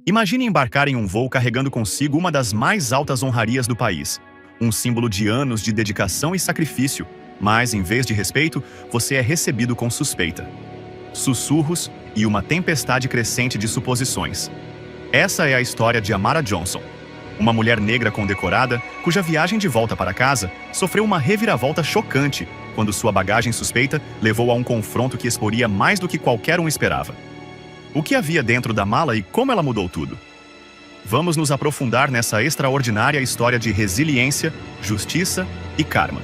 Imagine embarcar em um voo carregando consigo uma das mais altas honrarias do país, um símbolo de anos de dedicação e sacrifício, mas, em vez de respeito, você é recebido com suspeita, sussurros e uma tempestade crescente de suposições. Essa é a história de Amara Johnson, uma mulher negra condecorada cuja viagem de volta para casa sofreu uma reviravolta chocante quando sua bagagem suspeita levou a um confronto que exporia mais do que qualquer um esperava. O que havia dentro da mala e como ela mudou tudo? Vamos nos aprofundar nessa extraordinária história de resiliência, justiça e karma.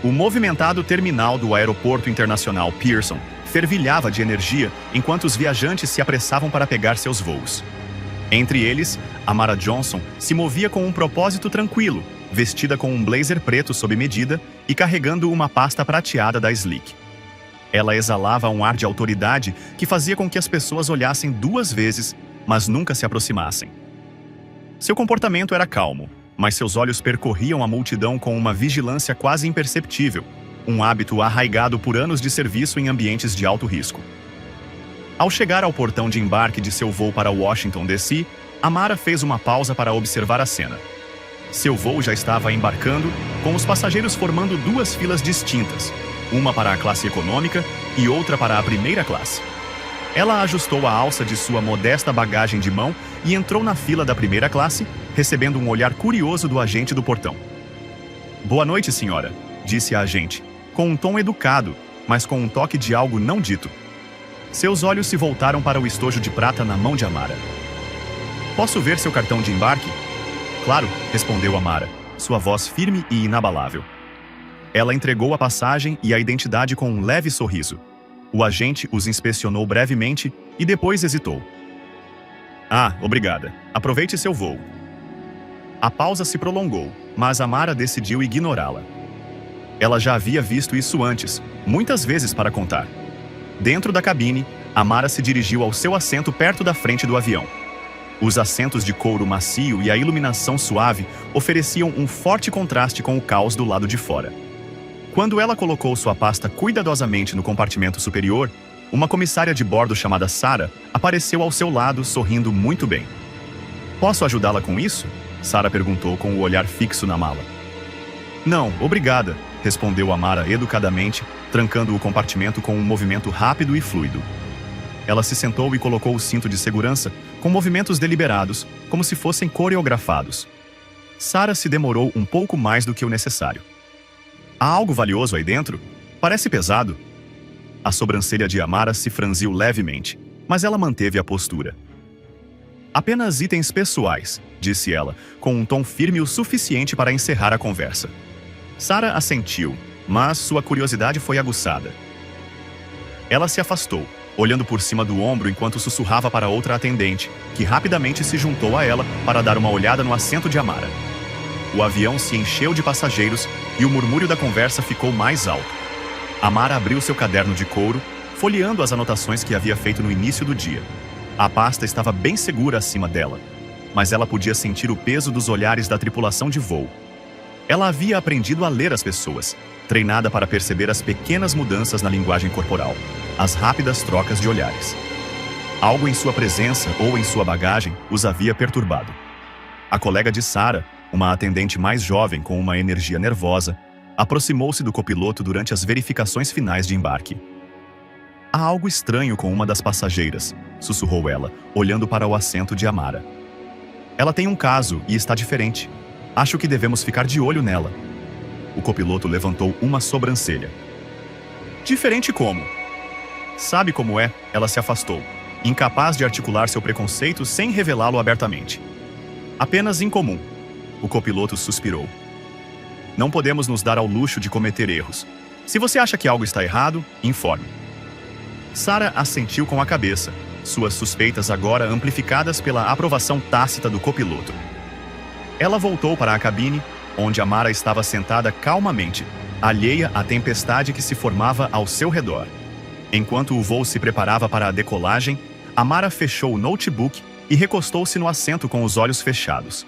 O movimentado terminal do Aeroporto Internacional Pearson fervilhava de energia enquanto os viajantes se apressavam para pegar seus voos. Entre eles, Amara Johnson se movia com um propósito tranquilo, vestida com um blazer preto sob medida e carregando uma pasta prateada da Slick. Ela exalava um ar de autoridade que fazia com que as pessoas olhassem duas vezes, mas nunca se aproximassem. Seu comportamento era calmo, mas seus olhos percorriam a multidão com uma vigilância quase imperceptível, um hábito arraigado por anos de serviço em ambientes de alto risco. Ao chegar ao portão de embarque de seu voo para Washington, D.C., Amara fez uma pausa para observar a cena. Seu voo já estava embarcando, com os passageiros formando duas filas distintas, uma para a classe econômica e outra para a primeira classe. Ela ajustou a alça de sua modesta bagagem de mão e entrou na fila da primeira classe, recebendo um olhar curioso do agente do portão. "Boa noite, senhora", disse a agente, com um tom educado, mas com um toque de algo não dito. Seus olhos se voltaram para o estojo de prata na mão de Amara. "Posso ver seu cartão de embarque?" "Claro", respondeu Amara, sua voz firme e inabalável. Ela entregou a passagem e a identidade com um leve sorriso. O agente os inspecionou brevemente e depois hesitou. "Ah, obrigada. Aproveite seu voo." A pausa se prolongou, mas Amara decidiu ignorá-la. Ela já havia visto isso antes, muitas vezes para contar. Dentro da cabine, Amara se dirigiu ao seu assento perto da frente do avião. Os assentos de couro macio e a iluminação suave ofereciam um forte contraste com o caos do lado de fora. Quando ela colocou sua pasta cuidadosamente no compartimento superior, uma comissária de bordo chamada Sarah apareceu ao seu lado, sorrindo muito bem. "Posso ajudá-la com isso?" Sarah perguntou com o olhar fixo na mala. "Não, obrigada", respondeu Amara educadamente, trancando o compartimento com um movimento rápido e fluido. Ela se sentou e colocou o cinto de segurança com movimentos deliberados, como se fossem coreografados. Sarah se demorou um pouco mais do que o necessário. "Há algo valioso aí dentro? Parece pesado." A sobrancelha de Amara se franziu levemente, mas ela manteve a postura. "Apenas itens pessoais", disse ela, com um tom firme o suficiente para encerrar a conversa. Sarah assentiu, mas sua curiosidade foi aguçada. Ela se afastou, olhando por cima do ombro enquanto sussurrava para outra atendente, que rapidamente se juntou a ela para dar uma olhada no assento de Amara. O avião se encheu de passageiros e o murmúrio da conversa ficou mais alto. Amara abriu seu caderno de couro, folheando as anotações que havia feito no início do dia. A pasta estava bem segura acima dela, mas ela podia sentir o peso dos olhares da tripulação de voo. Ela havia aprendido a ler as pessoas, treinada para perceber as pequenas mudanças na linguagem corporal, as rápidas trocas de olhares. Algo em sua presença ou em sua bagagem os havia perturbado. A colega de Sarah, uma atendente mais jovem com uma energia nervosa, aproximou-se do copiloto durante as verificações finais de embarque. "Há algo estranho com uma das passageiras", sussurrou ela, olhando para o assento de Amara. "Ela tem um caso e está diferente. Acho que devemos ficar de olho nela." O copiloto levantou uma sobrancelha. "Diferente como?" "Sabe como é?" Ela se afastou, incapaz de articular seu preconceito sem revelá-lo abertamente. "Apenas incomum." O copiloto suspirou. "Não podemos nos dar ao luxo de cometer erros. Se você acha que algo está errado, informe." Sarah assentiu com a cabeça, suas suspeitas agora amplificadas pela aprovação tácita do copiloto. Ela voltou para a cabine, onde Amara estava sentada calmamente, alheia à tempestade que se formava ao seu redor. Enquanto o voo se preparava para a decolagem, Amara fechou o notebook e recostou-se no assento com os olhos fechados.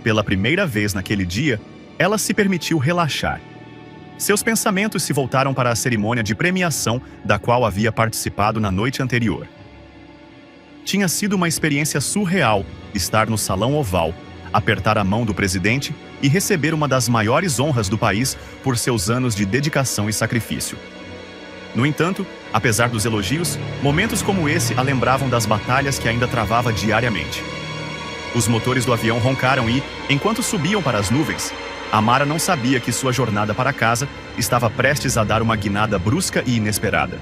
Pela primeira vez naquele dia, ela se permitiu relaxar. Seus pensamentos se voltaram para a cerimônia de premiação da qual havia participado na noite anterior. Tinha sido uma experiência surreal estar no Salão Oval, apertar a mão do presidente e receber uma das maiores honras do país por seus anos de dedicação e sacrifício. No entanto, apesar dos elogios, momentos como esse a lembravam das batalhas que ainda travava diariamente. Os motores do avião roncaram e, enquanto subiam para as nuvens, Amara não sabia que sua jornada para casa estava prestes a dar uma guinada brusca e inesperada.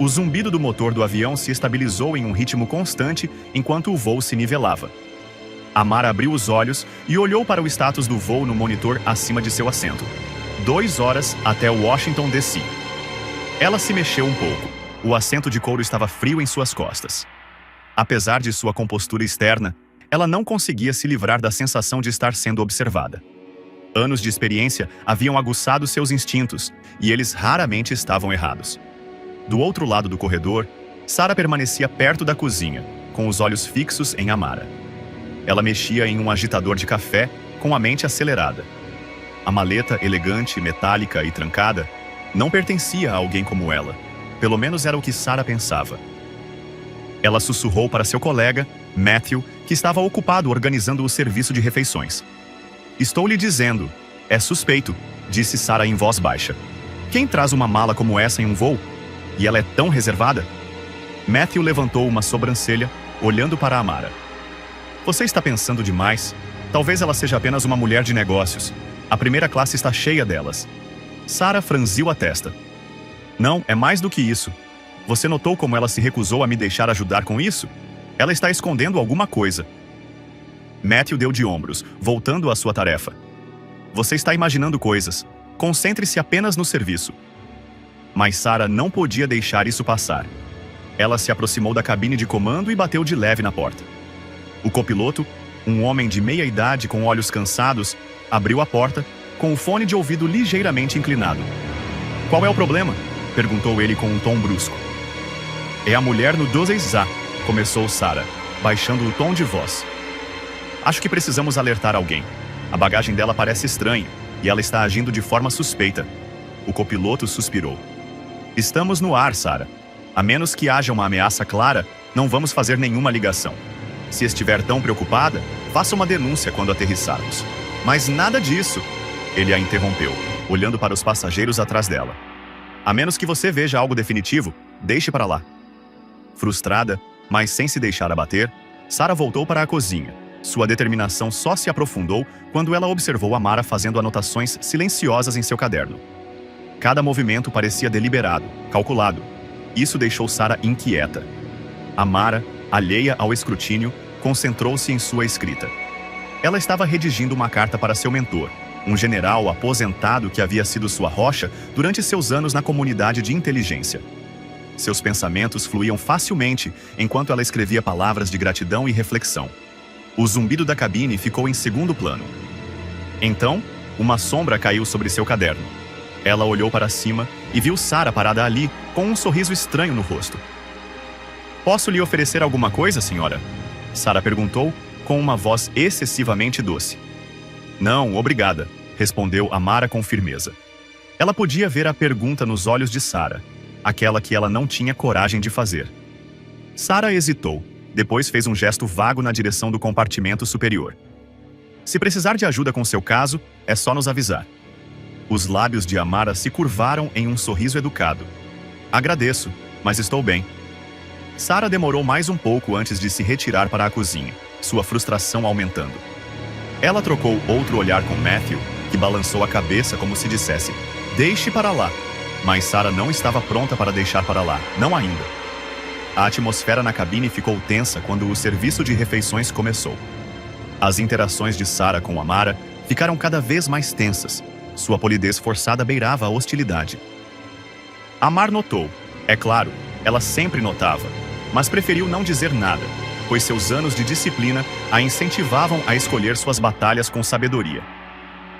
O zumbido do motor do avião se estabilizou em um ritmo constante enquanto o voo se nivelava. Amara abriu os olhos e olhou para o status do voo no monitor acima de seu assento. 2 horas até Washington, D.C. Ela se mexeu um pouco. O assento de couro estava frio em suas costas. Apesar de sua compostura externa, ela não conseguia se livrar da sensação de estar sendo observada. Anos de experiência haviam aguçado seus instintos, e eles raramente estavam errados. Do outro lado do corredor, Sarah permanecia perto da cozinha, com os olhos fixos em Amara. Ela mexia em um agitador de café, com a mente acelerada. A maleta elegante, metálica e trancada não pertencia a alguém como ela. Pelo menos era o que Sarah pensava. Ela sussurrou para seu colega, Matthew, que estava ocupado organizando o serviço de refeições. "Estou lhe dizendo, é suspeito", disse Sarah em voz baixa. "Quem traz uma mala como essa em um voo? E ela é tão reservada?" Matthew levantou uma sobrancelha, olhando para Amara. "Você está pensando demais. Talvez ela seja apenas uma mulher de negócios. A primeira classe está cheia delas." Sarah franziu a testa. "Não, é mais do que isso. Você notou como ela se recusou a me deixar ajudar com isso? Ela está escondendo alguma coisa." Matthew deu de ombros, voltando à sua tarefa. "Você está imaginando coisas. Concentre-se apenas no serviço." Mas Sarah não podia deixar isso passar. Ela se aproximou da cabine de comando e bateu de leve na porta. O copiloto, um homem de meia idade com olhos cansados, abriu a porta, com o fone de ouvido ligeiramente inclinado. "Qual é o problema?" perguntou ele com um tom brusco. "É a mulher no 12A", começou Sarah, baixando o tom de voz. "Acho que precisamos alertar alguém. A bagagem dela parece estranha e ela está agindo de forma suspeita." O copiloto suspirou. "Estamos no ar, Sarah. A menos que haja uma ameaça clara, não vamos fazer nenhuma ligação. Se estiver tão preocupada, faça uma denúncia quando aterrissarmos." "Mas nada disso", ele a interrompeu, olhando para os passageiros atrás dela. "A menos que você veja algo definitivo, deixe para lá." Frustrada, mas sem se deixar abater, Sarah voltou para a cozinha. Sua determinação só se aprofundou quando ela observou Amara fazendo anotações silenciosas em seu caderno. Cada movimento parecia deliberado, calculado. Isso deixou Sarah inquieta. Amara, alheia ao escrutínio, concentrou-se em sua escrita. Ela estava redigindo uma carta para seu mentor, um general aposentado que havia sido sua rocha durante seus anos na comunidade de inteligência. Seus pensamentos fluíam facilmente enquanto ela escrevia palavras de gratidão e reflexão. O zumbido da cabine ficou em segundo plano. Então, uma sombra caiu sobre seu caderno. Ela olhou para cima e viu Sarah parada ali, com um sorriso estranho no rosto. "Posso lhe oferecer alguma coisa, senhora?" Sarah perguntou, com uma voz excessivamente doce. "Não, obrigada", respondeu Amara com firmeza. Ela podia ver a pergunta nos olhos de Sarah, aquela que ela não tinha coragem de fazer. Sarah hesitou, depois fez um gesto vago na direção do compartimento superior. "Se precisar de ajuda com seu caso, é só nos avisar." Os lábios de Amara se curvaram em um sorriso educado. "Agradeço, mas estou bem." Sarah demorou mais um pouco antes de se retirar para a cozinha, sua frustração aumentando. Ela trocou outro olhar com Matthew, que balançou a cabeça como se dissesse, "Deixe para lá." Mas Sarah não estava pronta para deixar para lá, não ainda. A atmosfera na cabine ficou tensa quando o serviço de refeições começou. As interações de Sarah com Amara ficaram cada vez mais tensas. Sua polidez forçada beirava a hostilidade. Amar notou. É claro, ela sempre notava, mas preferiu não dizer nada, pois seus anos de disciplina a incentivavam a escolher suas batalhas com sabedoria.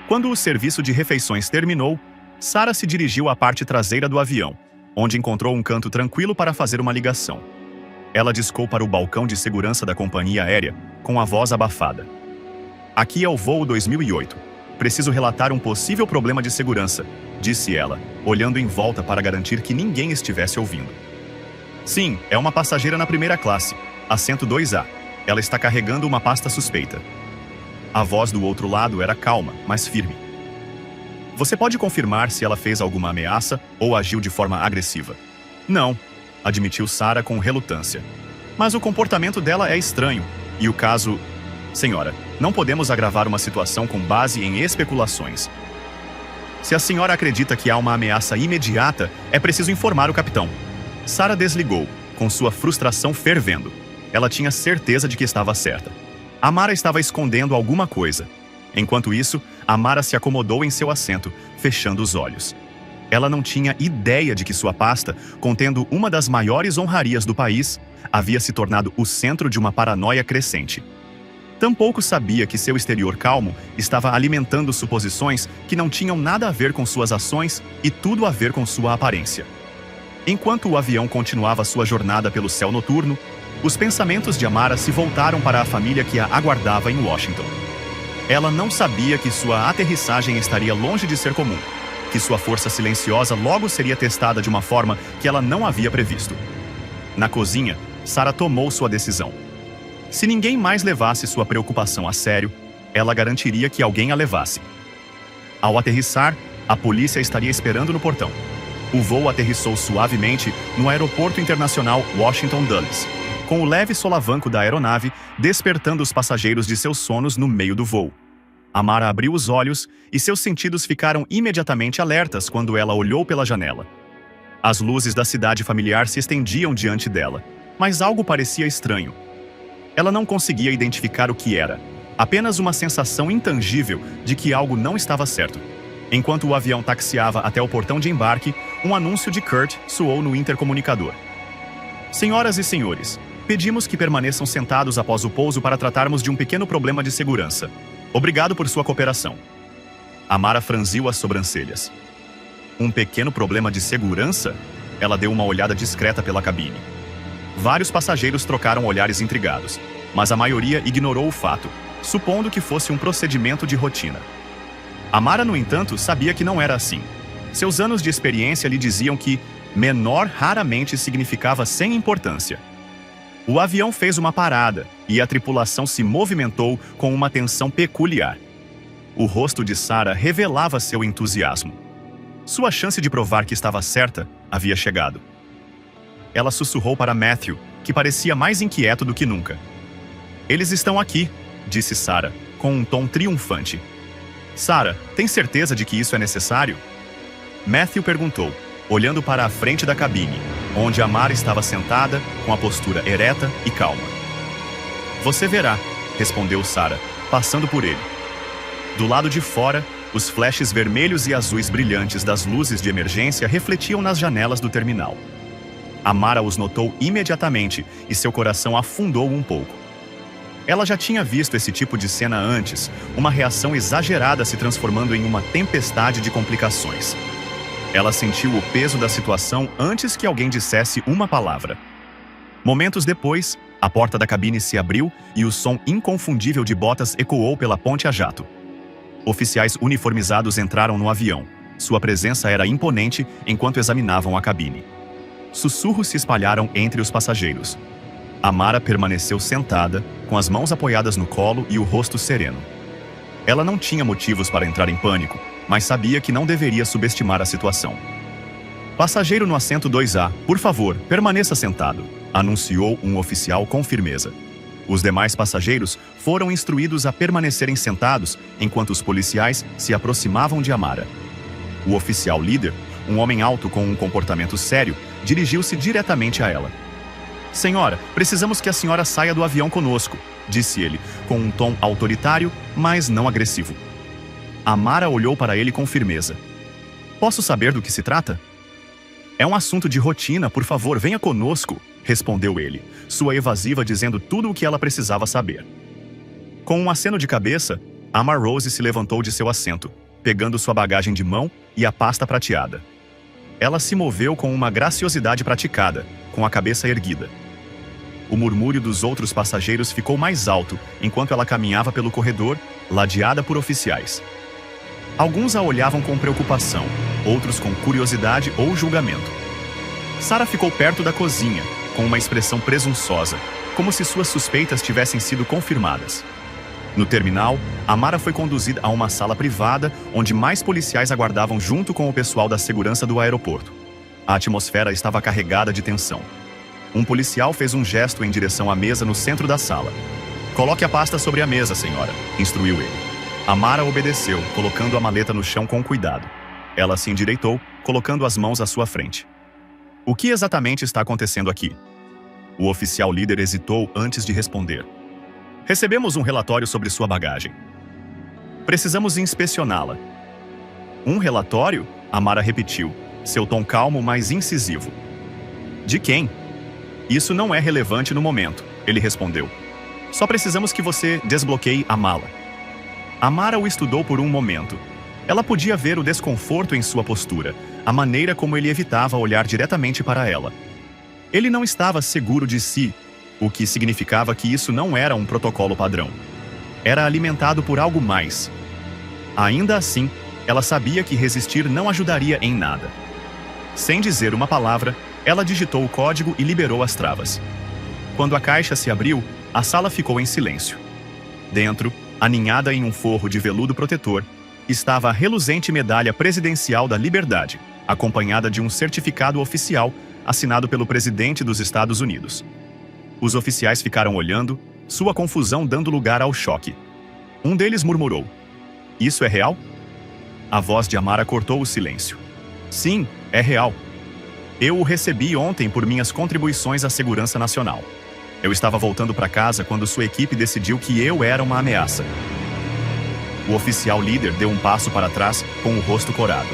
Quando o serviço de refeições terminou, Sarah se dirigiu à parte traseira do avião, onde encontrou um canto tranquilo para fazer uma ligação. Ela discou para o balcão de segurança da companhia aérea, com a voz abafada. "Aqui é o voo 2008. Preciso relatar um possível problema de segurança", disse ela, olhando em volta para garantir que ninguém estivesse ouvindo. "Sim, é uma passageira na primeira classe. Assento 2A. Ela está carregando uma pasta suspeita. A voz do outro lado era calma, mas firme. Você pode confirmar se ela fez alguma ameaça ou agiu de forma agressiva? Não, admitiu Sarah com relutância. Mas o comportamento dela é estranho. E o caso... Senhora, não podemos agravar uma situação com base em especulações. Se a senhora acredita que há uma ameaça imediata, é preciso informar o capitão. Sarah desligou, com sua frustração fervendo. Ela tinha certeza de que estava certa. Amara estava escondendo alguma coisa. Enquanto isso, Amara se acomodou em seu assento, fechando os olhos. Ela não tinha ideia de que sua pasta, contendo uma das maiores honrarias do país, havia se tornado o centro de uma paranoia crescente. Tampouco sabia que seu exterior calmo estava alimentando suposições que não tinham nada a ver com suas ações e tudo a ver com sua aparência. Enquanto o avião continuava sua jornada pelo céu noturno, os pensamentos de Amara se voltaram para a família que a aguardava em Washington. Ela não sabia que sua aterrissagem estaria longe de ser comum, que sua força silenciosa logo seria testada de uma forma que ela não havia previsto. Na cozinha, Sarah tomou sua decisão. Se ninguém mais levasse sua preocupação a sério, ela garantiria que alguém a levasse. Ao aterrissar, a polícia estaria esperando no portão. O voo aterrissou suavemente no Aeroporto Internacional Washington Dulles, com o leve solavanco da aeronave despertando os passageiros de seus sonos no meio do voo. Amara abriu os olhos e seus sentidos ficaram imediatamente alertas quando ela olhou pela janela. As luzes da cidade familiar se estendiam diante dela, mas algo parecia estranho. Ela não conseguia identificar o que era, apenas uma sensação intangível de que algo não estava certo. Enquanto o avião taxiava até o portão de embarque, um anúncio de Kurt soou no intercomunicador. Senhoras e senhores, pedimos que permaneçam sentados após o pouso para tratarmos de um pequeno problema de segurança. Obrigado por sua cooperação. Amara franziu as sobrancelhas. Um pequeno problema de segurança? Ela deu uma olhada discreta pela cabine. Vários passageiros trocaram olhares intrigados, mas a maioria ignorou o fato, supondo que fosse um procedimento de rotina. Amara, no entanto, sabia que não era assim. Seus anos de experiência lhe diziam que menor raramente significava sem importância. O avião fez uma parada e a tripulação se movimentou com uma tensão peculiar. O rosto de Sarah revelava seu entusiasmo. Sua chance de provar que estava certa havia chegado. Ela sussurrou para Matthew, que parecia mais inquieto do que nunca. Eles estão aqui, disse Sarah, com um tom triunfante. Sarah, tem certeza de que isso é necessário? Matthew perguntou, olhando para a frente da cabine, onde Amara estava sentada, com a postura ereta e calma. Você verá, respondeu Sarah, passando por ele. Do lado de fora, os flashes vermelhos e azuis brilhantes das luzes de emergência refletiam nas janelas do terminal. Amara os notou imediatamente e seu coração afundou um pouco. Ela já tinha visto esse tipo de cena antes, uma reação exagerada se transformando em uma tempestade de complicações. Ela sentiu o peso da situação antes que alguém dissesse uma palavra. Momentos depois, a porta da cabine se abriu e o som inconfundível de botas ecoou pela ponte a jato. Oficiais uniformizados entraram no avião. Sua presença era imponente enquanto examinavam a cabine. Sussurros se espalharam entre os passageiros. Amara permaneceu sentada, com as mãos apoiadas no colo e o rosto sereno. Ela não tinha motivos para entrar em pânico, mas sabia que não deveria subestimar a situação. Passageiro no assento 2A, por favor, permaneça sentado, anunciou um oficial com firmeza. Os demais passageiros foram instruídos a permanecerem sentados enquanto os policiais se aproximavam de Amara. O oficial líder, um homem alto com um comportamento sério, dirigiu-se diretamente a ela. Senhora, precisamos que a senhora saia do avião conosco, disse ele, com um tom autoritário, mas não agressivo. Amara olhou para ele com firmeza. Posso saber do que se trata? É um assunto de rotina, por favor, venha conosco, respondeu ele, sua evasiva dizendo tudo o que ela precisava saber. Com um aceno de cabeça, Amara Rose se levantou de seu assento, pegando sua bagagem de mão e a pasta prateada. Ela se moveu com uma graciosidade praticada, com a cabeça erguida. O murmúrio dos outros passageiros ficou mais alto enquanto ela caminhava pelo corredor, ladeada por oficiais. Alguns a olhavam com preocupação, outros com curiosidade ou julgamento. Sarah ficou perto da cozinha, com uma expressão presunçosa, como se suas suspeitas tivessem sido confirmadas. No terminal, Amara foi conduzida a uma sala privada onde mais policiais aguardavam junto com o pessoal da segurança do aeroporto. A atmosfera estava carregada de tensão. Um policial fez um gesto em direção à mesa no centro da sala. "Coloque a pasta sobre a mesa, senhora", instruiu ele. Amara obedeceu, colocando a maleta no chão com cuidado. Ela se endireitou, colocando as mãos à sua frente. "O que exatamente está acontecendo aqui?" O oficial líder hesitou antes de responder. "Recebemos um relatório sobre sua bagagem. Precisamos inspecioná-la." "Um relatório?" Amara repetiu, seu tom calmo, mas incisivo. "De quem?" "Isso não é relevante no momento", ele respondeu. "Só precisamos que você desbloqueie a mala." Amara o estudou por um momento. Ela podia ver o desconforto em sua postura, a maneira como ele evitava olhar diretamente para ela. Ele não estava seguro de si, o que significava que isso não era um protocolo padrão. Era alimentado por algo mais. Ainda assim, ela sabia que resistir não ajudaria em nada. Sem dizer uma palavra, ela digitou o código e liberou as travas. Quando a caixa se abriu, a sala ficou em silêncio. Dentro, aninhada em um forro de veludo protetor, estava a reluzente medalha presidencial da Liberdade, acompanhada de um certificado oficial assinado pelo presidente dos Estados Unidos. Os oficiais ficaram olhando, sua confusão dando lugar ao choque. Um deles murmurou: "Isso é real?" A voz de Amara cortou o silêncio. "Sim, é real. Eu o recebi ontem por minhas contribuições à segurança nacional. Eu estava voltando para casa quando sua equipe decidiu que eu era uma ameaça." O oficial líder deu um passo para trás com o rosto corado.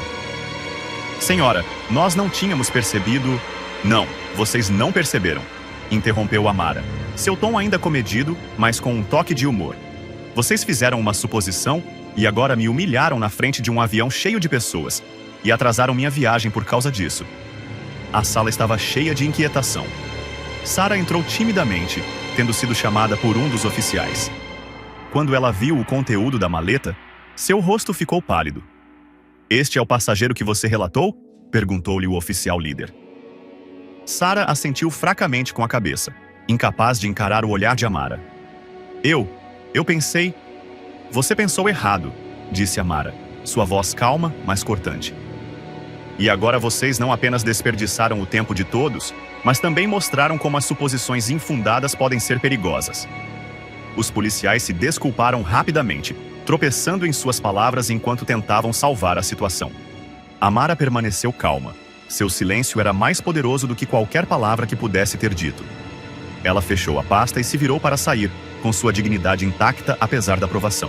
"Senhora, nós não tínhamos percebido..." "Não, vocês não perceberam", interrompeu Amara, seu tom ainda comedido, mas com um toque de humor. "Vocês fizeram uma suposição e agora me humilharam na frente de um avião cheio de pessoas e atrasaram minha viagem por causa disso." A sala estava cheia de inquietação. Sarah entrou timidamente, tendo sido chamada por um dos oficiais. Quando ela viu o conteúdo da maleta, seu rosto ficou pálido. "Este é o passageiro que você relatou?" perguntou-lhe o oficial líder. Sarah assentiu fracamente com a cabeça, incapaz de encarar o olhar de Amara. Eu pensei..." "Você pensou errado", disse Amara, sua voz calma, mas cortante. "E agora vocês não apenas desperdiçaram o tempo de todos, mas também mostraram como as suposições infundadas podem ser perigosas." Os policiais se desculparam rapidamente, tropeçando em suas palavras enquanto tentavam salvar a situação. Amara permaneceu calma. Seu silêncio era mais poderoso do que qualquer palavra que pudesse ter dito. Ela fechou a pasta e se virou para sair, com sua dignidade intacta apesar da provação.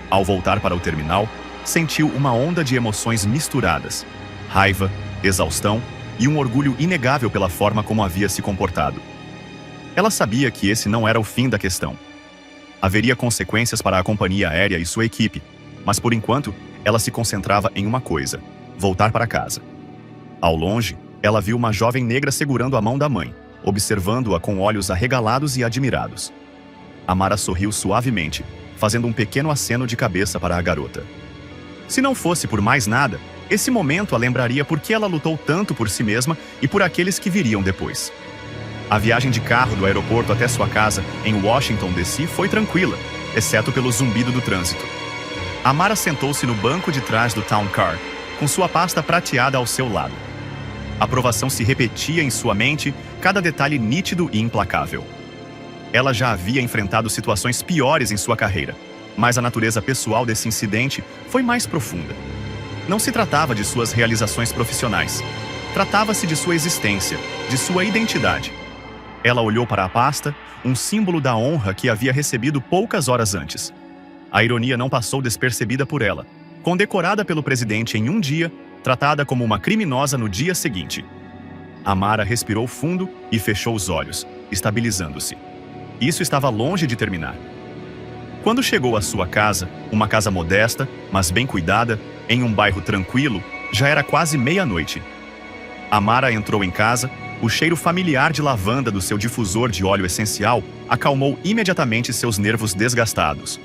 Ao voltar para o terminal, sentiu uma onda de emoções misturadas: raiva, exaustão e um orgulho inegável pela forma como havia se comportado. Ela sabia que esse não era o fim da questão. Haveria consequências para a companhia aérea e sua equipe, mas por enquanto, ela se concentrava em uma coisa: voltar para casa. Ao longe, ela viu uma jovem negra segurando a mão da mãe, observando-a com olhos arregalados e admirados. Amara sorriu suavemente, fazendo um pequeno aceno de cabeça para a garota. Se não fosse por mais nada, esse momento a lembraria por que ela lutou tanto por si mesma e por aqueles que viriam depois. A viagem de carro do aeroporto até sua casa, em Washington, D.C., foi tranquila, exceto pelo zumbido do trânsito. Amara sentou-se no banco de trás do Town Car, com sua pasta prateada ao seu lado. A provação se repetia em sua mente, cada detalhe nítido e implacável. Ela já havia enfrentado situações piores em sua carreira, mas a natureza pessoal desse incidente foi mais profunda. Não se tratava de suas realizações profissionais. Tratava-se de sua existência, de sua identidade. Ela olhou para a pasta, um símbolo da honra que havia recebido poucas horas antes. A ironia não passou despercebida por ela. Condecorada pelo presidente em um dia, tratada como uma criminosa no dia seguinte. Amara respirou fundo e fechou os olhos, estabilizando-se. Isso estava longe de terminar. Quando chegou à sua casa, uma casa modesta, mas bem cuidada, em um bairro tranquilo, já era quase meia-noite. Amara entrou em casa, o cheiro familiar de lavanda do seu difusor de óleo essencial acalmou imediatamente seus nervos desgastados.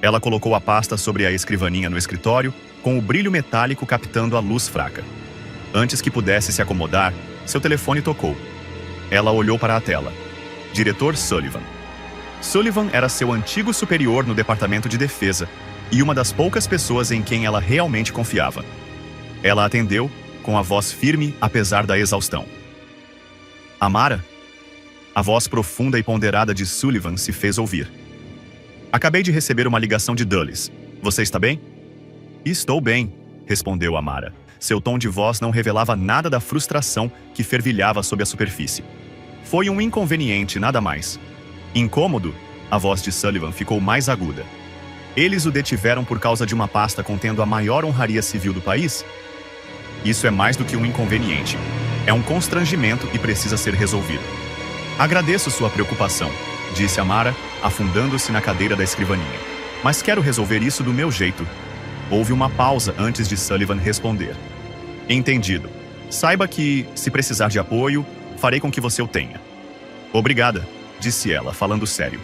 Ela colocou a pasta sobre a escrivaninha no escritório, com o brilho metálico captando a luz fraca. Antes que pudesse se acomodar, seu telefone tocou. Ela olhou para a tela. Diretor Sullivan. Sullivan era seu antigo superior no Departamento de Defesa e uma das poucas pessoas em quem ela realmente confiava. Ela atendeu, com a voz firme apesar da exaustão. Amara? A voz profunda e ponderada de Sullivan se fez ouvir. Acabei de receber uma ligação de Dulles. Você está bem? Estou bem, respondeu Amara. Seu tom de voz não revelava nada da frustração que fervilhava sob a superfície. Foi um inconveniente, nada mais. Incômodo, a voz de Sullivan ficou mais aguda. Eles o detiveram por causa de uma pasta contendo a maior honraria civil do país? Isso é mais do que um inconveniente. É um constrangimento e precisa ser resolvido. Agradeço sua preocupação, disse Amara, afundando-se na cadeira da escrivaninha. Mas quero resolver isso do meu jeito. Houve uma pausa antes de Sullivan responder. Entendido. Saiba que, se precisar de apoio, farei com que você o tenha. Obrigada, disse ela, falando sério.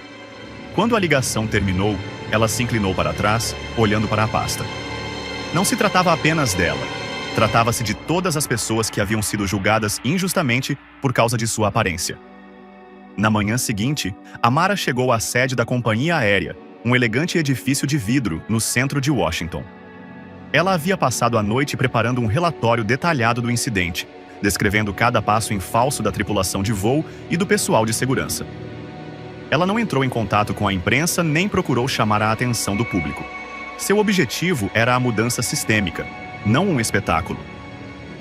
Quando a ligação terminou, ela se inclinou para trás, olhando para a pasta. Não se tratava apenas dela. Tratava-se de todas as pessoas que haviam sido julgadas injustamente por causa de sua aparência. Na manhã seguinte, Amara chegou à sede da companhia aérea, um elegante edifício de vidro no centro de Washington. Ela havia passado a noite preparando um relatório detalhado do incidente, descrevendo cada passo em falso da tripulação de voo e do pessoal de segurança. Ela não entrou em contato com a imprensa nem procurou chamar a atenção do público. Seu objetivo era a mudança sistêmica, não um espetáculo.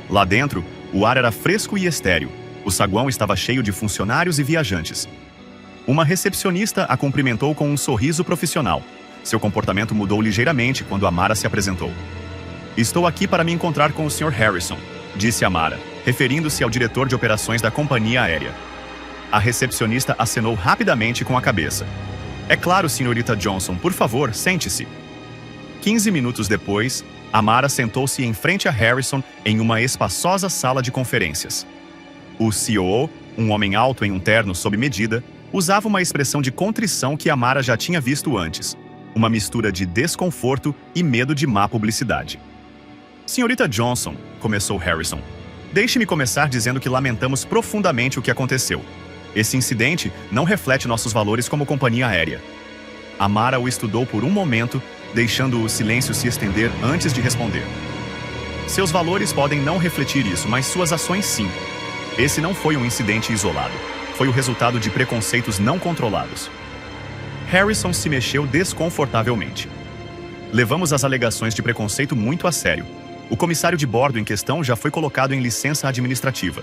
Lá dentro, o ar era fresco e estéril. O saguão estava cheio de funcionários e viajantes. Uma recepcionista a cumprimentou com um sorriso profissional. Seu comportamento mudou ligeiramente quando Amara se apresentou. Estou aqui para me encontrar com o Sr. Harrison, disse Amara, referindo-se ao diretor de operações da companhia aérea. A recepcionista acenou rapidamente com a cabeça. É claro, senhorita Johnson, por favor, sente-se. 15 minutos depois, Amara sentou-se em frente a Harrison em uma espaçosa sala de conferências. O COO, um homem alto em um terno sob medida, usava uma expressão de contrição que Amara já tinha visto antes, uma mistura de desconforto e medo de má publicidade. Senhorita Johnson, começou Harrison, deixe-me começar dizendo que lamentamos profundamente o que aconteceu. Esse incidente não reflete nossos valores como companhia aérea. Amara o estudou por um momento, deixando o silêncio se estender antes de responder. Seus valores podem não refletir isso, mas suas ações sim. Esse não foi um incidente isolado. Foi o resultado de preconceitos não controlados. Harrison se mexeu desconfortavelmente. Levamos as alegações de preconceito muito a sério. O comissário de bordo em questão já foi colocado em licença administrativa.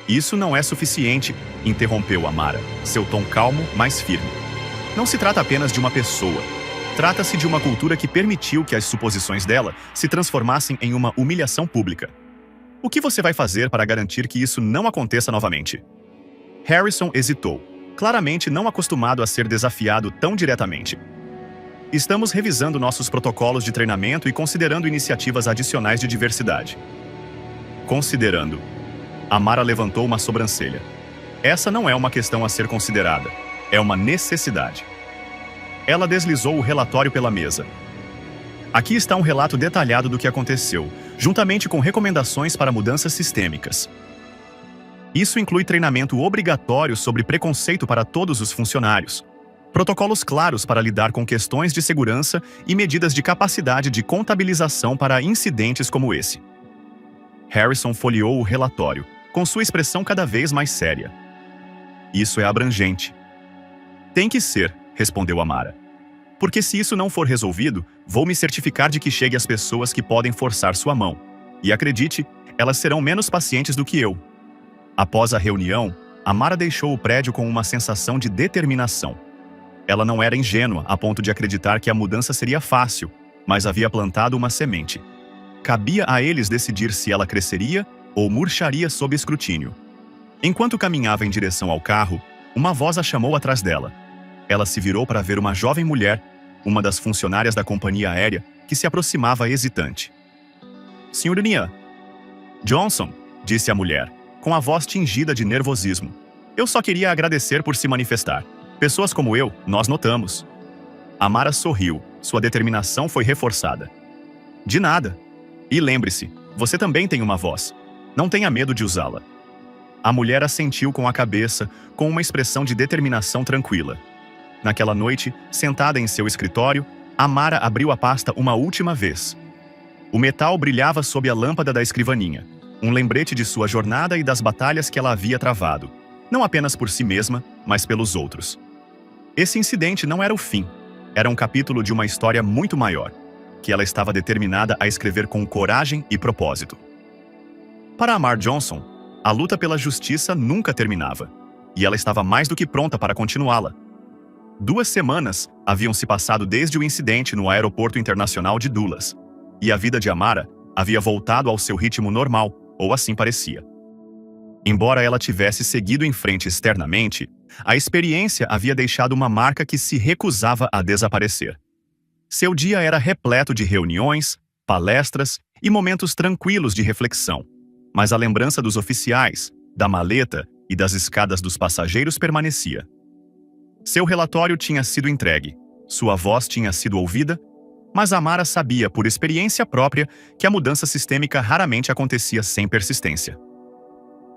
Isso não é suficiente, interrompeu Amara, seu tom calmo, mas firme. Não se trata apenas de uma pessoa. Trata-se de uma cultura que permitiu que as suposições dela se transformassem em uma humilhação pública. O que você vai fazer para garantir que isso não aconteça novamente? Harrison hesitou, claramente não acostumado a ser desafiado tão diretamente. Estamos revisando nossos protocolos de treinamento e considerando iniciativas adicionais de diversidade. Considerando. Amara levantou uma sobrancelha. Essa não é uma questão a ser considerada. É uma necessidade. Ela deslizou o relatório pela mesa. Aqui está um relato detalhado do que aconteceu, juntamente com recomendações para mudanças sistêmicas. Isso inclui treinamento obrigatório sobre preconceito para todos os funcionários, protocolos claros para lidar com questões de segurança e medidas de capacidade de contabilização para incidentes como esse. Harrison folheou o relatório, com sua expressão cada vez mais séria. Isso é abrangente. Tem que ser, respondeu Amara. Porque se isso não for resolvido, vou me certificar de que chegue às pessoas que podem forçar sua mão. E acredite, elas serão menos pacientes do que eu. Após a reunião, Amara deixou o prédio com uma sensação de determinação. Ela não era ingênua a ponto de acreditar que a mudança seria fácil, mas havia plantado uma semente. Cabia a eles decidir se ela cresceria ou murcharia sob escrutínio. Enquanto caminhava em direção ao carro, uma voz a chamou atrás dela. Ela se virou para ver uma jovem mulher, uma das funcionárias da companhia aérea, que se aproximava hesitante. Senhorinha Johnson, disse a mulher, com a voz tingida de nervosismo. Eu só queria agradecer por se manifestar. Pessoas como eu, nós notamos. Amara sorriu, sua determinação foi reforçada. De nada. E lembre-se, você também tem uma voz. Não tenha medo de usá-la. A mulher assentiu com a cabeça, com uma expressão de determinação tranquila. Naquela noite, sentada em seu escritório, Amara abriu a pasta uma última vez. O metal brilhava sob a lâmpada da escrivaninha, um lembrete de sua jornada e das batalhas que ela havia travado, não apenas por si mesma, mas pelos outros. Esse incidente não era o fim, era um capítulo de uma história muito maior, que ela estava determinada a escrever com coragem e propósito. Para Amara Johnson, a luta pela justiça nunca terminava, e ela estava mais do que pronta para continuá-la. 2 semanas haviam se passado desde o incidente no aeroporto internacional de Dulles, e a vida de Amara havia voltado ao seu ritmo normal, ou assim parecia. Embora ela tivesse seguido em frente externamente, a experiência havia deixado uma marca que se recusava a desaparecer. Seu dia era repleto de reuniões, palestras e momentos tranquilos de reflexão, mas a lembrança dos oficiais, da maleta e das escadas dos passageiros permanecia. Seu relatório tinha sido entregue, sua voz tinha sido ouvida, mas Amara sabia por experiência própria que a mudança sistêmica raramente acontecia sem persistência.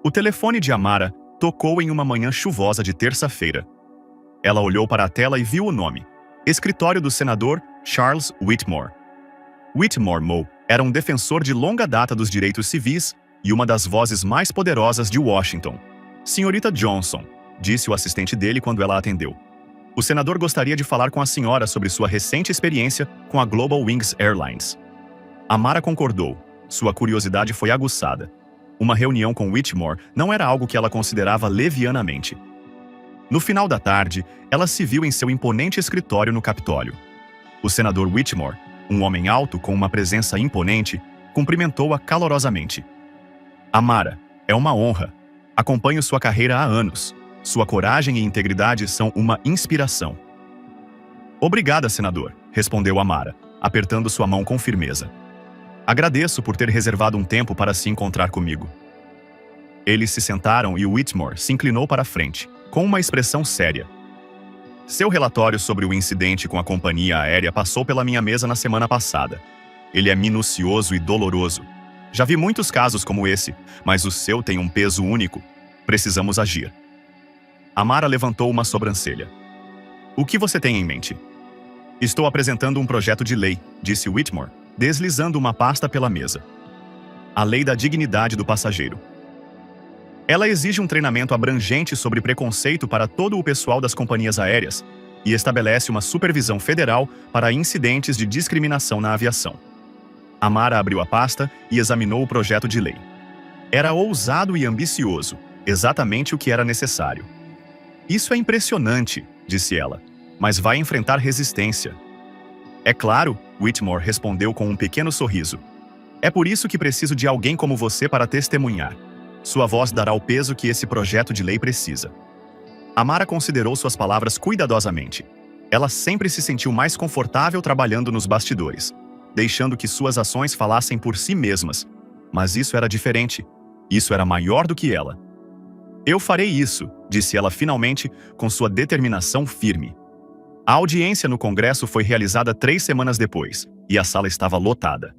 O telefone de Amara tocou em uma manhã chuvosa de terça-feira. Ela olhou para a tela e viu o nome: Escritório do Senador Charles Whitmore. Whitmore Moe era um defensor de longa data dos direitos civis e uma das vozes mais poderosas de Washington. Senhorita Johnson, disse o assistente dele quando ela atendeu. O senador gostaria de falar com a senhora sobre sua recente experiência com a Global Wings Airlines. Amara concordou. Sua curiosidade foi aguçada. Uma reunião com Whitmore não era algo que ela considerava levianamente. No final da tarde, ela se viu em seu imponente escritório no Capitólio. O senador Whitmore, um homem alto com uma presença imponente, cumprimentou-a calorosamente. Amara, é uma honra. Acompanho sua carreira há anos. Sua coragem e integridade são uma inspiração. Obrigada, senador, respondeu Amara, apertando sua mão com firmeza. Agradeço por ter reservado um tempo para se encontrar comigo. Eles se sentaram e Whitmore se inclinou para a frente, com uma expressão séria. Seu relatório sobre o incidente com a companhia aérea passou pela minha mesa na semana passada. Ele é minucioso e doloroso. Já vi muitos casos como esse, mas o seu tem um peso único. Precisamos agir. Amara levantou uma sobrancelha. O que você tem em mente? Estou apresentando um projeto de lei, disse Whitmore, deslizando uma pasta pela mesa. A lei da dignidade do passageiro. Ela exige um treinamento abrangente sobre preconceito para todo o pessoal das companhias aéreas e estabelece uma supervisão federal para incidentes de discriminação na aviação. Amara abriu a pasta e examinou o projeto de lei. Era ousado e ambicioso, exatamente o que era necessário. Isso é impressionante, disse ela, mas vai enfrentar resistência. É claro, Whitmore respondeu com um pequeno sorriso. É por isso que preciso de alguém como você para testemunhar. Sua voz dará o peso que esse projeto de lei precisa. Amara considerou suas palavras cuidadosamente. Ela sempre se sentiu mais confortável trabalhando nos bastidores, deixando que suas ações falassem por si mesmas. Mas isso era diferente. Isso era maior do que ela. Eu farei isso, disse ela finalmente, com sua determinação firme. A audiência no Congresso foi realizada 3 semanas depois, e a sala estava lotada.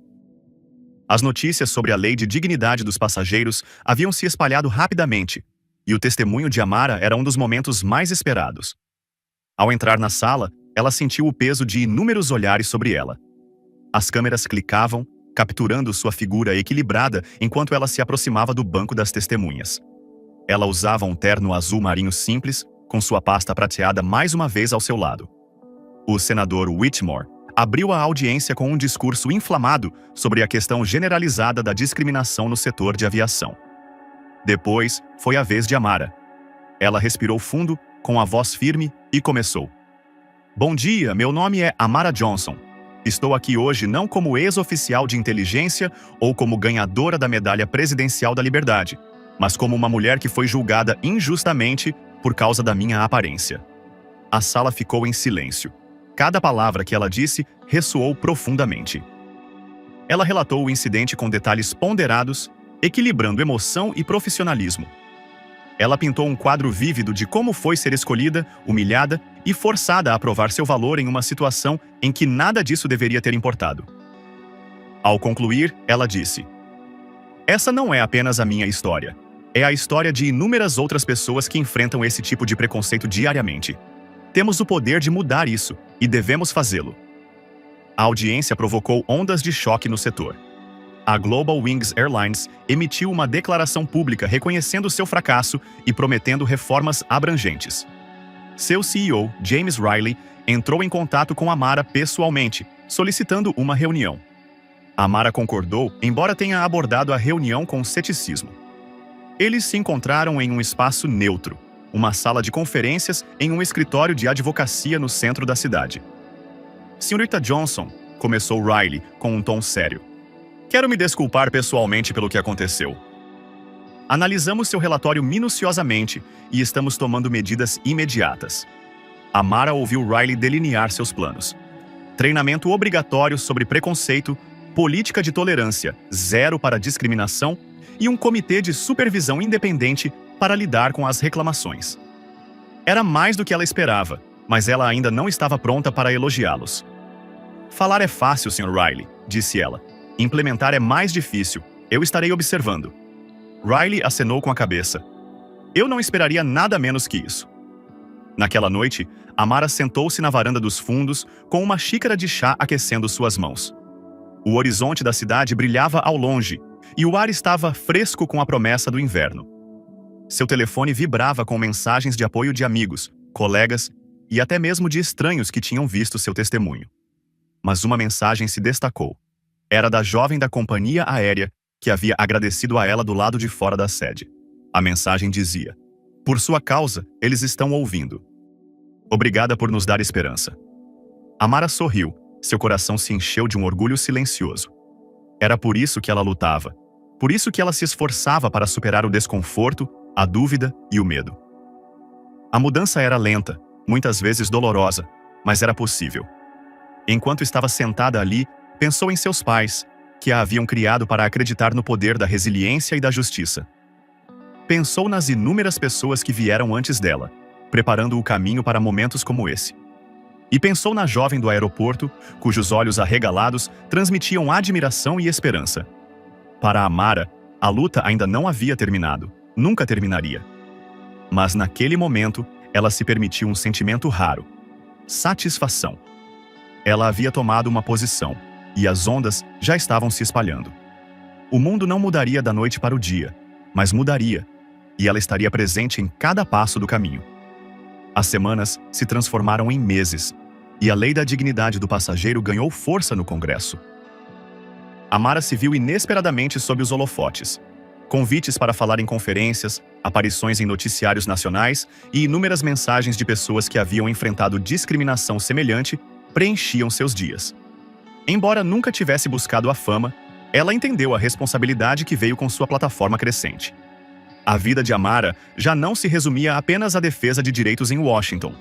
As notícias sobre a lei de dignidade dos passageiros haviam se espalhado rapidamente, e o testemunho de Amara era um dos momentos mais esperados. Ao entrar na sala, ela sentiu o peso de inúmeros olhares sobre ela. As câmeras clicavam, capturando sua figura equilibrada enquanto ela se aproximava do banco das testemunhas. Ela usava um terno azul marinho simples, com sua pasta prateada mais uma vez ao seu lado. O senador Whitmore abriu a audiência com um discurso inflamado sobre a questão generalizada da discriminação no setor de aviação. Depois, foi a vez de Amara. Ela respirou fundo, com a voz firme, e começou. Bom dia, meu nome é Amara Johnson. Estou aqui hoje não como ex-oficial de inteligência ou como ganhadora da Medalha Presidencial da Liberdade, mas como uma mulher que foi julgada injustamente por causa da minha aparência. A sala ficou em silêncio. Cada palavra que ela disse ressoou profundamente. Ela relatou o incidente com detalhes ponderados, equilibrando emoção e profissionalismo. Ela pintou um quadro vívido de como foi ser escolhida, humilhada e forçada a provar seu valor em uma situação em que nada disso deveria ter importado. Ao concluir, ela disse: Essa não é apenas a minha história. É a história de inúmeras outras pessoas que enfrentam esse tipo de preconceito diariamente. Temos o poder de mudar isso, e devemos fazê-lo. A audiência provocou ondas de choque no setor. A Global Wings Airlines emitiu uma declaração pública reconhecendo seu fracasso e prometendo reformas abrangentes. Seu CEO, James Riley, entrou em contato com Amara pessoalmente, solicitando uma reunião. Amara concordou, embora tenha abordado a reunião com ceticismo. Eles se encontraram em um espaço neutro, uma sala de conferências em um escritório de advocacia no centro da cidade. Senhorita Johnson, começou Riley com um tom sério. Quero me desculpar pessoalmente pelo que aconteceu. Analisamos seu relatório minuciosamente e estamos tomando medidas imediatas. Amara ouviu Riley delinear seus planos. Treinamento obrigatório sobre preconceito, política de tolerância, zero para discriminação e um comitê de supervisão independente para lidar com as reclamações. Era mais do que ela esperava, mas ela ainda não estava pronta para elogiá-los. Falar é fácil, Sr. Riley, disse ela. Implementar é mais difícil. Eu estarei observando. Riley acenou com a cabeça. Eu não esperaria nada menos que isso. Naquela noite, Amara sentou-se na varanda dos fundos com uma xícara de chá aquecendo suas mãos. O horizonte da cidade brilhava ao longe e o ar estava fresco com a promessa do inverno. Seu telefone vibrava com mensagens de apoio de amigos, colegas e até mesmo de estranhos que tinham visto seu testemunho. Mas uma mensagem se destacou. Era da jovem da companhia aérea que havia agradecido a ela do lado de fora da sede. A mensagem dizia: por sua causa, eles estão ouvindo. Obrigada por nos dar esperança. Amara sorriu, seu coração se encheu de um orgulho silencioso. Era por isso que ela lutava, por isso que ela se esforçava para superar o desconforto, a dúvida e o medo. A mudança era lenta, muitas vezes dolorosa, mas era possível. Enquanto estava sentada ali, pensou em seus pais, que a haviam criado para acreditar no poder da resiliência e da justiça. Pensou nas inúmeras pessoas que vieram antes dela, preparando o caminho para momentos como esse. E pensou na jovem do aeroporto, cujos olhos arregalados transmitiam admiração e esperança. Para Amara, a luta ainda não havia terminado, nunca terminaria. Mas naquele momento, ela se permitiu um sentimento raro: satisfação. Ela havia tomado uma posição, e as ondas já estavam se espalhando. O mundo não mudaria da noite para o dia, mas mudaria, e ela estaria presente em cada passo do caminho. As semanas se transformaram em meses, e a lei da dignidade do passageiro ganhou força no Congresso. Amara se viu inesperadamente sob os holofotes. Convites para falar em conferências, aparições em noticiários nacionais e inúmeras mensagens de pessoas que haviam enfrentado discriminação semelhante preenchiam seus dias. Embora nunca tivesse buscado a fama, ela entendeu a responsabilidade que veio com sua plataforma crescente. A vida de Amara já não se resumia apenas à defesa de direitos em Washington.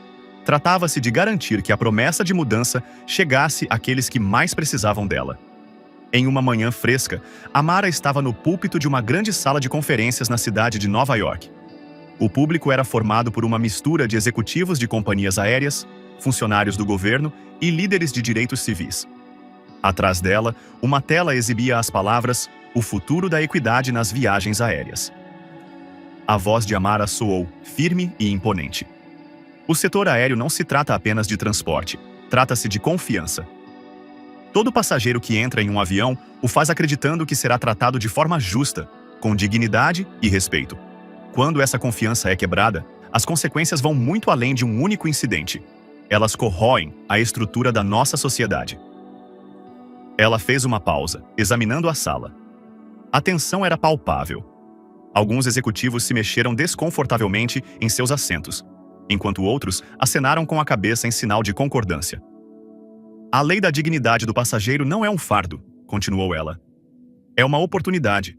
Tratava-se de garantir que a promessa de mudança chegasse àqueles que mais precisavam dela. Em uma manhã fresca, Amara estava no púlpito de uma grande sala de conferências na cidade de Nova York. O público era formado por uma mistura de executivos de companhias aéreas, funcionários do governo e líderes de direitos civis. Atrás dela, uma tela exibia as palavras "O futuro da equidade nas viagens aéreas". A voz de Amara soou firme e imponente. O setor aéreo não se trata apenas de transporte, trata-se de confiança. Todo passageiro que entra em um avião o faz acreditando que será tratado de forma justa, com dignidade e respeito. Quando essa confiança é quebrada, as consequências vão muito além de um único incidente. Elas corroem a estrutura da nossa sociedade. Ela fez uma pausa, examinando a sala. A tensão era palpável. Alguns executivos se mexeram desconfortavelmente em seus assentos, enquanto outros acenaram com a cabeça em sinal de concordância. A lei da dignidade do passageiro não é um fardo, continuou ela. É uma oportunidade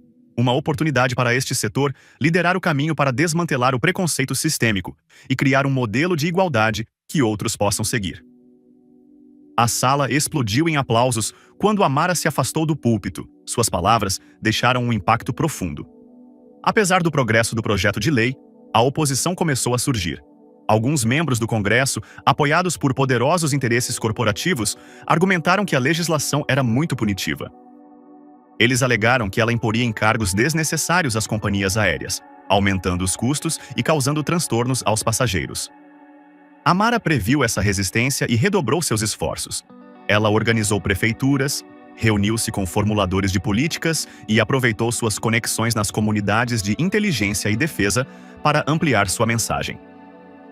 para este setor liderar o caminho para desmantelar o preconceito sistêmico e criar um modelo de igualdade que outros possam seguir. A sala explodiu em aplausos quando Amara se afastou do púlpito. Suas palavras deixaram um impacto profundo. Apesar do progresso do projeto de lei, a oposição começou a surgir. Alguns membros do Congresso, apoiados por poderosos interesses corporativos, argumentaram que a legislação era muito punitiva. Eles alegaram que ela imporia encargos desnecessários às companhias aéreas, aumentando os custos e causando transtornos aos passageiros. Amara previu essa resistência e redobrou seus esforços. Ela organizou prefeituras, reuniu-se com formuladores de políticas e aproveitou suas conexões nas comunidades de inteligência e defesa para ampliar sua mensagem.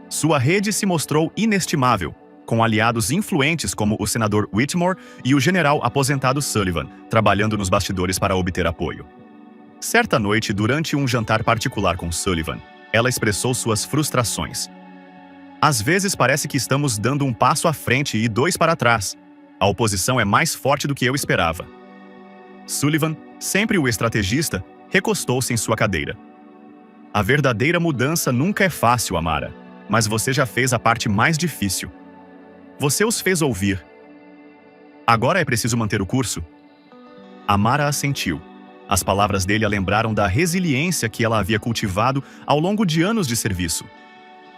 Sua rede se mostrou inestimável, com aliados influentes como o senador Whitmore e o general aposentado Sullivan, trabalhando nos bastidores para obter apoio. Certa noite, durante um jantar particular com Sullivan, ela expressou suas frustrações. Às vezes parece que estamos dando um passo à frente e 2 para trás. A oposição é mais forte do que eu esperava. Sullivan, sempre o estrategista, recostou-se em sua cadeira. A verdadeira mudança nunca é fácil, Amara, mas você já fez a parte mais difícil. Você os fez ouvir. Agora é preciso manter o curso? Amara assentiu. As palavras dele a lembraram da resiliência que ela havia cultivado ao longo de anos de serviço.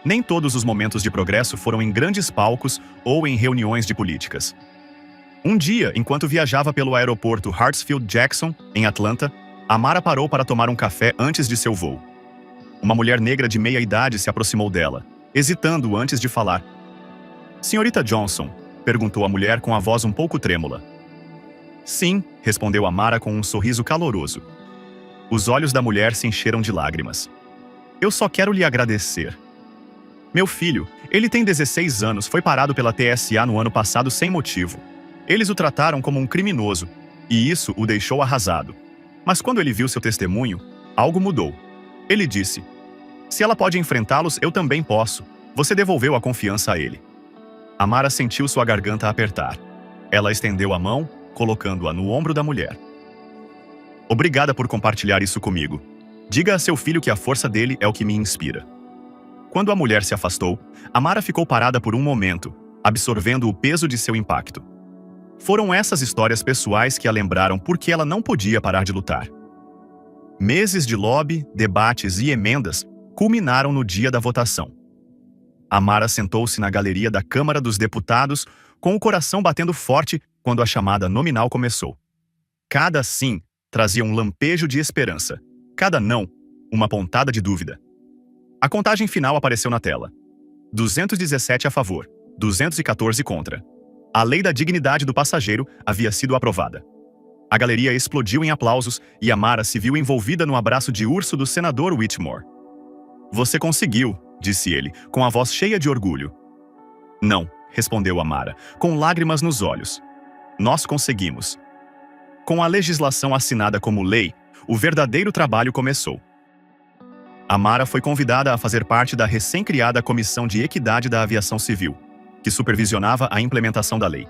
Nem todos os momentos de progresso foram em grandes palcos ou em reuniões de políticas. Um dia, enquanto viajava pelo aeroporto Hartsfield-Jackson, em Atlanta, Amara parou para tomar um café antes de seu voo. Uma mulher negra de meia idade se aproximou dela, hesitando antes de falar. "Senhorita Johnson?", perguntou a mulher com a voz um pouco trêmula. "Sim", respondeu Amara com um sorriso caloroso. Os olhos da mulher se encheram de lágrimas. "Eu só quero lhe agradecer. Meu filho, ele tem 16 anos, foi parado pela TSA no ano passado sem motivo. Eles o trataram como um criminoso, e isso o deixou arrasado. Mas quando ele viu seu testemunho, algo mudou. Ele disse: 'Se ela pode enfrentá-los, eu também posso.' Você devolveu a confiança a ele." Amara sentiu sua garganta apertar. Ela estendeu a mão, colocando-a no ombro da mulher. "Obrigada por compartilhar isso comigo. Diga a seu filho que a força dele é o que me inspira." Quando a mulher se afastou, Amara ficou parada por um momento, absorvendo o peso de seu impacto. Foram essas histórias pessoais que a lembraram por que ela não podia parar de lutar. Meses de lobby, debates e emendas culminaram no dia da votação. Amara sentou-se na galeria da Câmara dos Deputados, com o coração batendo forte quando a chamada nominal começou. Cada sim trazia um lampejo de esperança. Cada não, uma pontada de dúvida. A contagem final apareceu na tela. 217 a favor, 214 contra. A lei da dignidade do passageiro havia sido aprovada. A galeria explodiu em aplausos e Amara se viu envolvida no abraço de urso do senador Whitmore. "Você conseguiu", disse ele, com a voz cheia de orgulho. "Não", respondeu Amara, com lágrimas nos olhos. "Nós conseguimos." Com a legislação assinada como lei, o verdadeiro trabalho começou. Amara foi convidada a fazer parte da recém-criada Comissão de Equidade da Aviação Civil, que supervisionava a implementação da lei.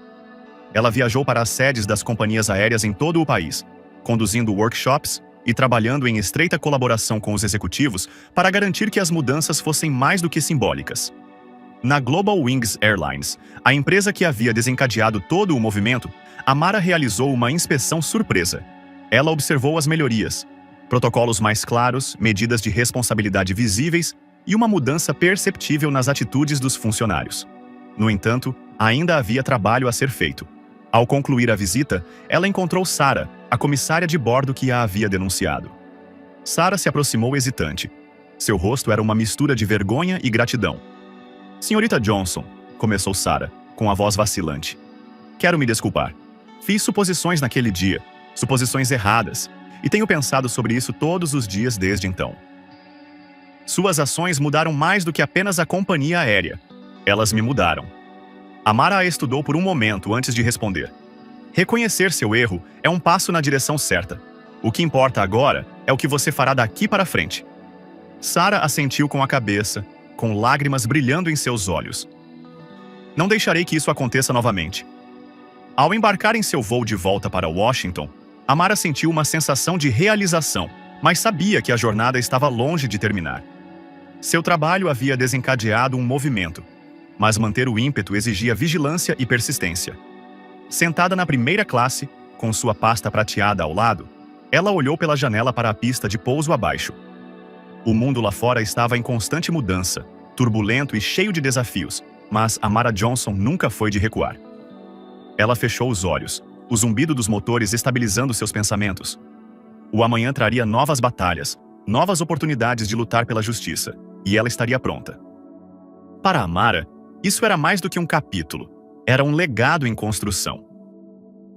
Ela viajou para as sedes das companhias aéreas em todo o país, conduzindo workshops e trabalhando em estreita colaboração com os executivos para garantir que as mudanças fossem mais do que simbólicas. Na Global Wings Airlines, a empresa que havia desencadeado todo o movimento, Amara realizou uma inspeção surpresa. Ela observou as melhorias, protocolos mais claros, medidas de responsabilidade visíveis e uma mudança perceptível nas atitudes dos funcionários. No entanto, ainda havia trabalho a ser feito. Ao concluir a visita, ela encontrou Sarah, a comissária de bordo que a havia denunciado. Sarah se aproximou hesitante. Seu rosto era uma mistura de vergonha e gratidão. "Senhorita Johnson", começou Sarah, com a voz vacilante. "Quero me desculpar. Fiz suposições naquele dia, suposições erradas, e tenho pensado sobre isso todos os dias desde então. Suas ações mudaram mais do que apenas a companhia aérea. Elas me mudaram." Amara a estudou por um momento antes de responder. Reconhecer seu erro é um passo na direção certa. O que importa agora é o que você fará daqui para frente. Sarah assentiu com a cabeça, com lágrimas brilhando em seus olhos. "Não deixarei que isso aconteça novamente." Ao embarcar em seu voo de volta para Washington, Amara sentiu uma sensação de realização, mas sabia que a jornada estava longe de terminar. Seu trabalho havia desencadeado um movimento, mas manter o ímpeto exigia vigilância e persistência. Sentada na primeira classe, com sua pasta prateada ao lado, ela olhou pela janela para a pista de pouso abaixo. O mundo lá fora estava em constante mudança, turbulento e cheio de desafios, mas Amara Johnson nunca foi de recuar. Ela fechou os olhos, o zumbido dos motores estabilizando seus pensamentos. O amanhã traria novas batalhas, novas oportunidades de lutar pela justiça, e ela estaria pronta. Para Amara, isso era mais do que um capítulo, era um legado em construção.